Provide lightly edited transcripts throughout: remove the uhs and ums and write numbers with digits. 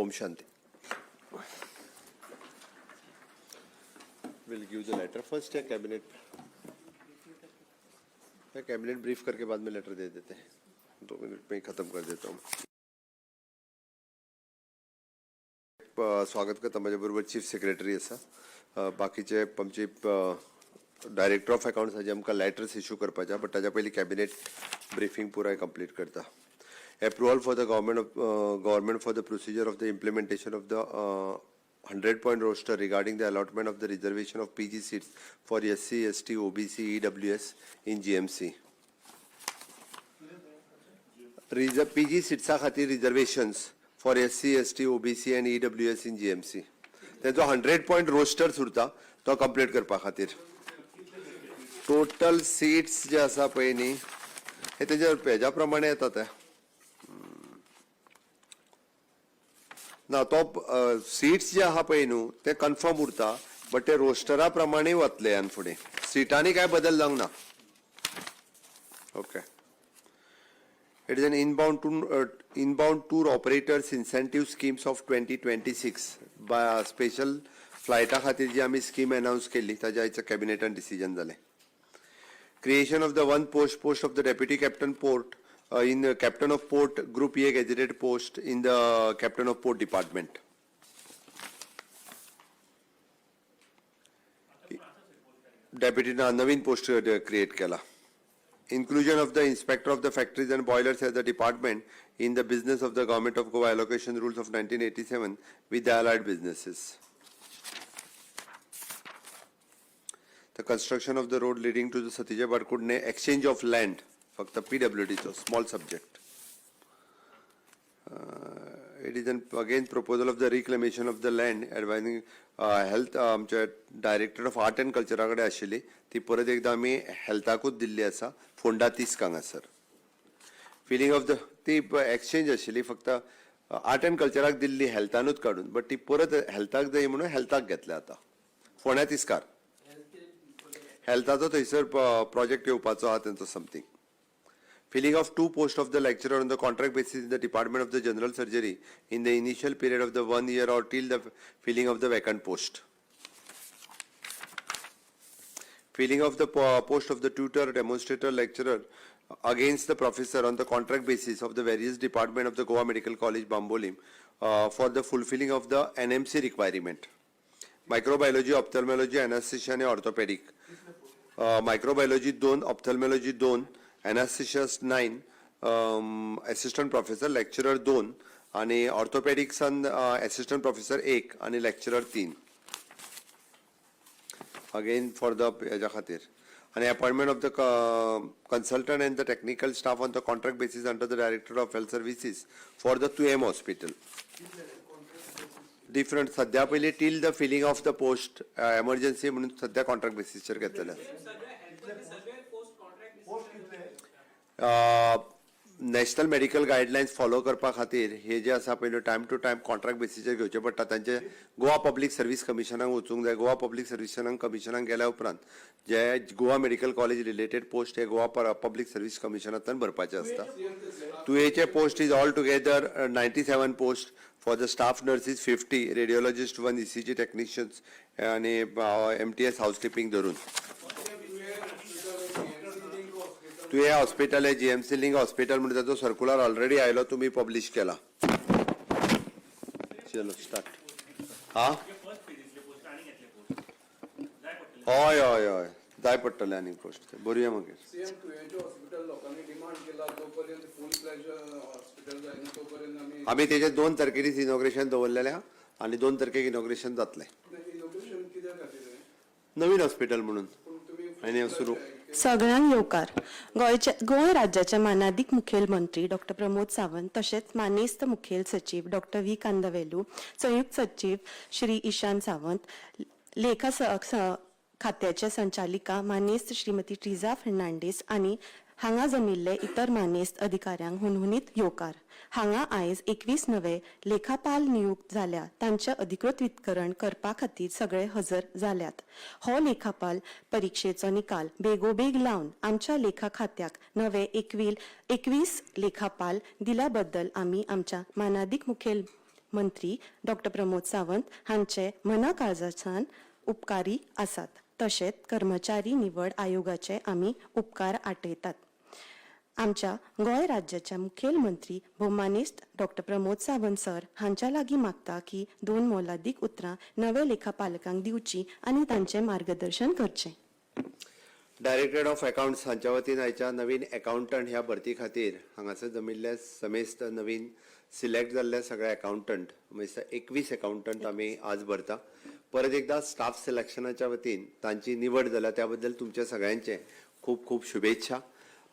ओम शांति. We'll give the letter first या cabinet brief करके बाद में लेटर दे देते हैं. 2 मिनट में ही खत्म कर देता हूँ. स्वागत करता माझ्या बरोबर चीफ सेक्रेटरी असा बाकीचे आमचे डायरेक्टर ऑफ अकाउंट्स हाजे आमकां लेटर्स इश्यू करपाचे बट ताज्या पयलीं कॅबिनेट ब्रीफिंग पुराय कंप्लीट करता. Approval for the government for the procedure of the implementation of the 100-point roster regarding the allotment of the reservation of PG seats for SC, ST, OBC, EWS in GMC. PG seats खातीर reservations for SC, ST, OBC and EWS in GMC. तेजो 100-point roster उरता तो complete करपा खातीर. Total seats जे आसा पळय न्ही हे तेज्या पेजा प्रमाणे येता ते. ना तो सीट्स जे आहा पळय न्हू ते कन्फर्म उरता बट ते रोस्टरा प्रमाणे वतले आनी फुडें सीटांनी काय बदल जावंक ना. Okay. It is an inbound tour operators incentive schemes of 2026 by special flighta खातीर जी आमी स्कीम अनाउंस केली ताच्या आयच्या कॅबिनेटान डिसिजन जालें. Creation of the one post of the deputy captain port in the captain of port group A gazetted post in the captain of port department. Deputy na naveen post create kela. Inclusion of the inspector of the factories and boilers as the department in the business of the government of Goa allocation rules of 1987 with the allied businesses. The construction of the road leading to the Satija Barkudne exchange of land. फक्त PWD तो small subject. It is an again proposal of the reclamation of the land advising health आमच्या director of art end कल्चरा कडेन आशिल्ली ती परत एकदा आमी हेल्थाकूच दिल्ली आसा फोंडा 30 हांगासर. फिलिंग ऑफ द ती एक्सचेंज आशिल्ली फक्त आर्ट एंड कल्चराक दिल्ली हेल्थानूच काडून बट ती परत हेल्थाक जाय म्हणून हेल्थाक घेतल्या आता फोंड्या तिस्कार हेल्थाचो थंयसर प्रोजेक्ट येवपाचो आहा तेंचो something. Filling of 2 posts of the lecturer on the contract basis in the Department of the General Surgery in the initial period of the 1 year or till the filling of the vacant post. Filling of the post of the tutor, demonstrator, lecturer against the professor on the contract basis of the various department of the Goa Medical College, Bambolim for the fulfilling of the NMC requirement. Microbiology, ophthalmology, anesthesia and orthopedic. Microbiology 2, ophthalmology 2, anesthesia 9, assistant professor, lecturer 2 आणि orthopedics assistant professor 1 आणि lecturer 3. Again for the याच्या खातीर आणि appointment of the consultant and the technical staff on the contract basis under the director of health services for the 2M hospital. Different सध्या पहिले till the filling of the post emergency म्हणून सध्या contract basis chair घेतलेले. National medical guidelines follow करपा खातीर हे जे आसा पळय टायम टू टायम कॉन्ट्रॅक्ट बेसिसचेर घेवचे पडटा. तांचे गोवा पब्लीक सर्वीस कमिशनाक वचूंक जाय. गोवा पब्लीक सर्वीस कमिशनाक गेल्या उपरांत जे Goa medical college related post हे गोवा पब्लीक सर्वीस कमिशनांतल्यान भरपाचे आसता. तुवेचे post is all together 97 post for the staff nurses 50, radiologist 1, ECG technicians आणि MTS हाऊसकीपिंग धरून. तुझे हॉस्पिटल आहे GMC लिंक हॉस्पिटल म्हणून त्याचा सर्क्युलर ऑलरेडी आयलो तुम्ही पब्लिश केला. चलो स्टार्ट. हा हय हय हय जाय पडटले आनी पोस्ट बरोया मागीर. आमी तेजे 2 तारखेर इनॉग्रेशन दवरलेले आनी 2 तारखेक इनॉग्रेशन जातले. नवीन हॉस्पिटल म्हणून आनी सुरू सगळ्यांक येवकार. गोंय राज्याचे मानाधिक मुखेलमंत्री डॉक्टर प्रमोद सावंत तशेंच मानेस्त मुखेल सचिव डॉक्टर V कांदवेलू, संयुक्त सचिव श्री ईशान सावंत, लेखा खात्याच्या संचालिका मानेस्त श्रीमती ट्रिजा फर्नांडीस आणि हांगा जमिल्ले इतर मानेस्त अधिकाऱ्यांक हुनहुनीत येवकार. हांगा आयज 21 नवे लेखापाल नियुक्त जाल्या तांचे अधिकृत वितकरण करपा खातीर सगळे हजर जाल्यात. हो लेखापाल परीक्षेचो निकाल बेगोबेग लावन आमच्या लेखा खात्याक नवे 21 लेखापाल दिल्या बद्दल आमी आमच्या मानाधिक मुखेल मंत्री डॉक्टर प्रमोद सावंत हांचे मना काळजासान उपकारी आसात. तशेंच कर्मचारी निवड आयोगाचे आमी उपकार आटयतात. आमच्या गोंय राज्याच्या मुखेलमंत्री भौमानिस्त डॉक्टर प्रमोद सावंत सर हांच्या लागीं मागता की 2 मोलादीक उतरां नवे लेखापालकांक दिवची आनी तांचे मार्गदर्शन करचें. डायरेक्टरेट ऑफ अकाउंट्स हांच्या वतीन आयच्या नवीन अकाउंटंट ह्या भरती खातीर हांगासर जमिल्ले समेस्त नवीन सिलेक्ट जाल्ले सगळे अकाउंटंट म्हणजे 21 अकाउंटंट आमी आज भरता. परत एकदा स्टाफ सिलेक्शनाच्या वतीन तांची निवड जाल्या त्या बद्दल तुमच्या सगळ्यांचे खूब खूब शुभेच्छा.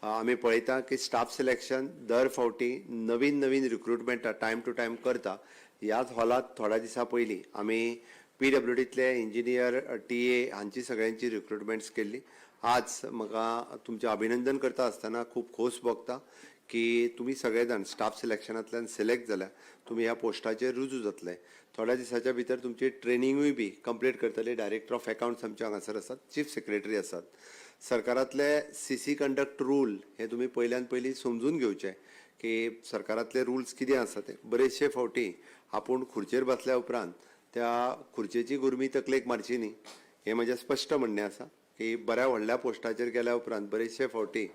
आमी पळयता की स्टाफ सिलेक्शन दर फावटी नवीन नवीन रिक्रुटमेंट टायम टू टायम करता. ह्याच हॉलात थोड्या दिसा पयलीं आमी PWDतले इंजिनियर TA हांची सगळ्यांची रिक्रुटमेंट्स केल्ली. आज म्हाका तुमचें अभिनंदन करता आसतना खूब खोस भोगता की तुमी सगळे जाण स्टाफ सिलेक्शनांतल्यान सिलेक्ट जाल्या. तुमी ह्या पोस्टाचेर रुजू जातले. थोड्या दिसाच्या भितर तुमची ट्रेनिंगूय बी कंप्लीट करतले. डायरेक्टर ऑफ अकाउंट्स आमचे हांगासर आसात, चीफ सेक्रेटरी आसात. सरकारांतले CC कंडक्ट रूल हे तुमी पयल्यान पयलीं समजून घेवचे की सरकारांतले रुल्स कितें आसा ते. बरेचशे फावटी आपूण खुर्चेर बसल्या उपरांत त्या खुर्चेची गुरमी तकलेक मारची न्ही हें म्हजें स्पश्ट म्हणणें आसा की बऱ्या व्हडल्या पोस्टाचेर गेल्या उपरांत बरेचशे फावटी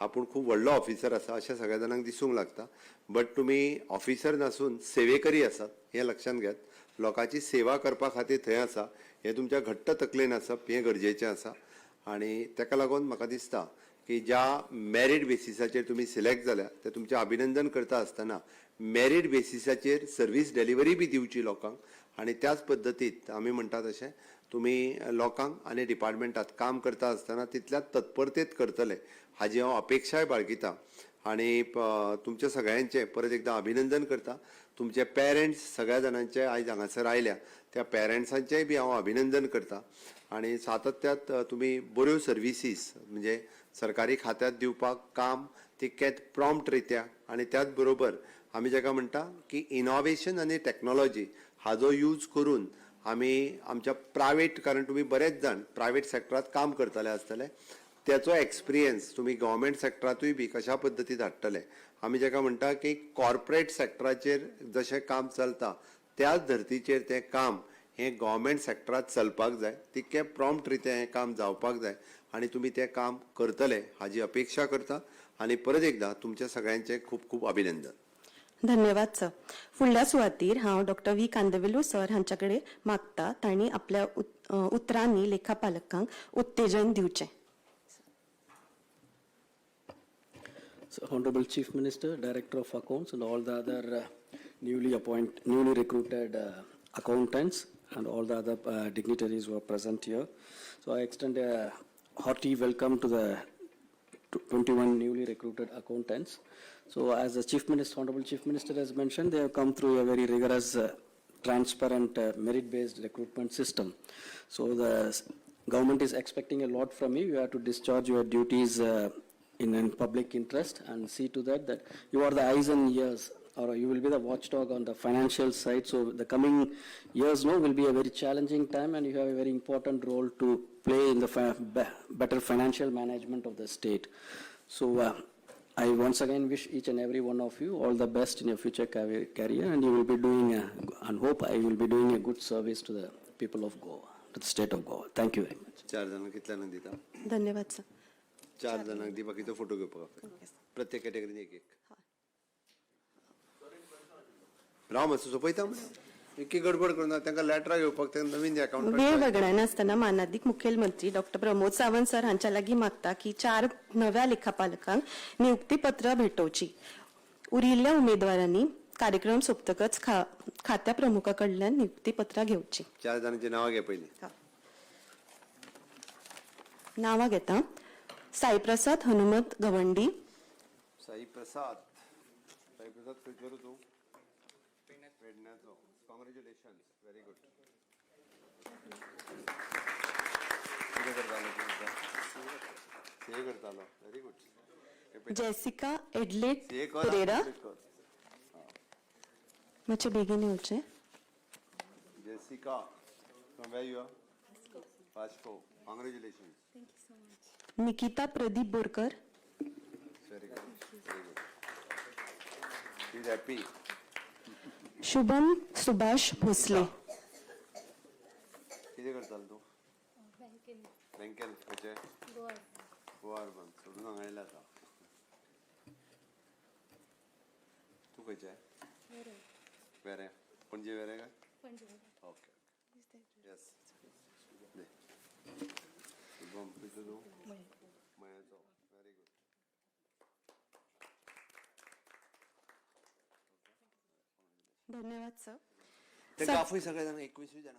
आपूण खूब व्हडलो ऑफिसर आसा अशें सगळ्या जाणांक दिसूंक लागता. बट तुमी ऑफिसर नासून सेवेकरी आसात हें लक्षांत घेयात. लोकांची सेवा करपा खातीर थंय आसा हें तुमच्या घट्ट तकलेन आसप हें गरजेचें आसा. आनी ताका लागून म्हाका दिसता की ज्या मेरीट बेसिसाचेर तुमी सिलेक्ट जाल्या ते तुमचें अभिनंदन करता आसतना मेरीट बेसिसाचेर सर्वीस डिलिव्हरी बी दिवची लोकांक. आनी त्याच पद्दतीत आमी म्हणटा तशें तुमी लोकांक आनी डिपार्टमेंटात काम करता आसतना तितल्या तत्परतेत करतले हाजी हांव अपेक्षाय बाळगिता. आनी तुमच्या सगळ्यांचे परत एकदा अभिनंदन करता. तुमचे पेरंट्स सगळ्या जाणांचे आयज हांगासर आयल्या त्या पेरंट्सांचेय बी हांव अभिनंदन करता. आनी सातत्यात तुमी बऱ्यो सर्विसीस म्हणजे सरकारी खात्यांत दिवपाक काम तितकेंच प्रॉम्प्ट रित्या आनी त्याच बरोबर आमी जाका म्हणटा की इनोव्हेशन आनी टॅक्नॉलॉजी हाजो यूज करून आमी आमच्या प्रायवेट कारण तुमी बरेच जाण प्रायवेट सेक्टरांत काम करतले आसतले त्याचो एक्सपिरियन्स तुमी गव्हर्मेंट सेक्टरांतूय बी कशा पद्दतीन हाडटले. आमी जाका म्हणटा की कॉर्पोरेट सेक्टराचेर जशें काम चलता त्याच धर्तीचेर तें काम हें गव्हर्मेंट सेक्टरांत चलपाक जाय. तितकें प्रॉम्प्ट रित्या हें काम जावपाक जाय आनी तुमी तें काम करतले हाजी अपेक्षा करता. आनी परत एकदा तुमच्या सगळ्यांचे खूब खूब अभिनंदन. धन्यवाद सर. फुडल्या सुवातीर हांव डॉक्टर V कांदवेलू सर हांच्या कडेन मागता तांणी आपल्या उतरांनी लेखापालकांक उत्तेजन दिवचें. So, Honorable Chief Minister, Director of Accounts, and all the other newly recruited accountants, and all the other dignitaries who are present here. So, I extend a hearty welcome to the 21 newly recruited accountants. So, as the Honorable Chief Minister has mentioned, they have come through a very rigorous, transparent, merit-based recruitment system. So, the government is expecting a lot from you. You have to discharge your duties in public interest and see to that you are the eyes and ears, or you will be the watchdog on the financial side. So the coming years will be a very challenging time, and you have a very important role to play in the better financial management of the state. So I once again wish each and every one of you all the best in your future career, and you will be doing and hope I will be doing a good service to the people of Goa, to the state of Goa. Thank you very much. 4 जणांक कितल्यान दिता? धन्यवाद sir. 4 जणांक दी बाकीचो photo घेवपाक प्रत्येक कॅटेगरीन एक राव मातसो सोपयता एक गडबड करून तांकां लेटरां घेवपाक ते नवीन अकाउंट वेळ वगडायना आसतना मानादीक मुखेलमंत्री डॉक्टर प्रमोद सावंत सर हांच्या लागीं मागता की 4 नव्या लेखापालकांक नियुक्ती पत्र भेटोवची. उरिल्ल्या उमेदवारांनी कार्यक्रम सोंपतकच खात्या प्रमुखा कडल्यान नियुक्ती पत्रां घेवची. 4 जणांची नांवां घे पयलीं. नांवां घेता. साईप्रसाद हनुमंत गवंडी. साईप्रसाद खंय करू तूं? पेडण्याचो. Congratulations, very good. कितें करतालो? से करतालो, व्हेरी गुड. जेसिका एडलेट पेरेरा. मातशें बेगीन येवचें. Jessica, from where you are? Vasco. Congratulations. Thank you so much. Nikita Pradeep Borkar. Very good. Very good. She's happy. Shubham Subhash Bhosale. किती करताल तू बँकेन खंयचे गोवारपण सोडून हांगा आता तू खंयचे वेरे पणजे वेरे काय ओके येस शुभम किती तू मयाचो व्हेरी गुड धन्यवाद सर. ते काफी सगळे जण 21 जण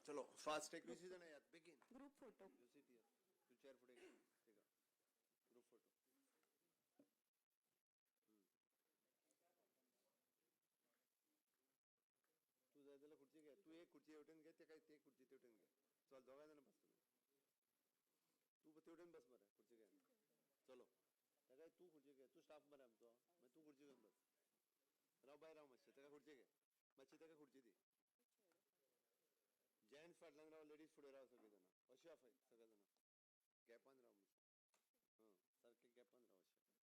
चलो फास्ट 21 जण यात बेगीन ग्रुप फोटो. तू चेअर पुढे घे ग्रुप फोटो तू जाय जाल्यार खुर्ची घे तू एक खुर्ची हेवटेन घे ते काय ते खुर्ची तेवटेन घे चल दोघा जण बस तू तेवटेन बस मरे खुर्ची घे चलो त्या काय तू खुर्ची घे तू स्टाफ मरे आमचो मागीर तू खुर्ची घेवन बस राव बाय राव मातशें ताका खुर्ची घे मातशी ताका खुर्ची दी जेंट्स फाटल्यान राव लेडीज फुडें राव सगळे जाणां अशी आफय सगळे जाणां गॅपान राव मातशें सारके गॅपान राव अशें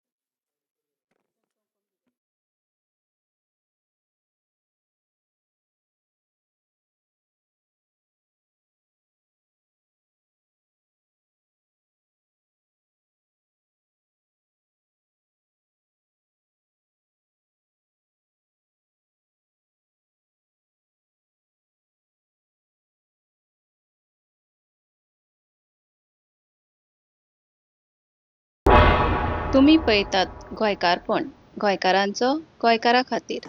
तुम्ही पळयतात गोंयकारपण गोंयकारांचो गोंयकारा खातीर.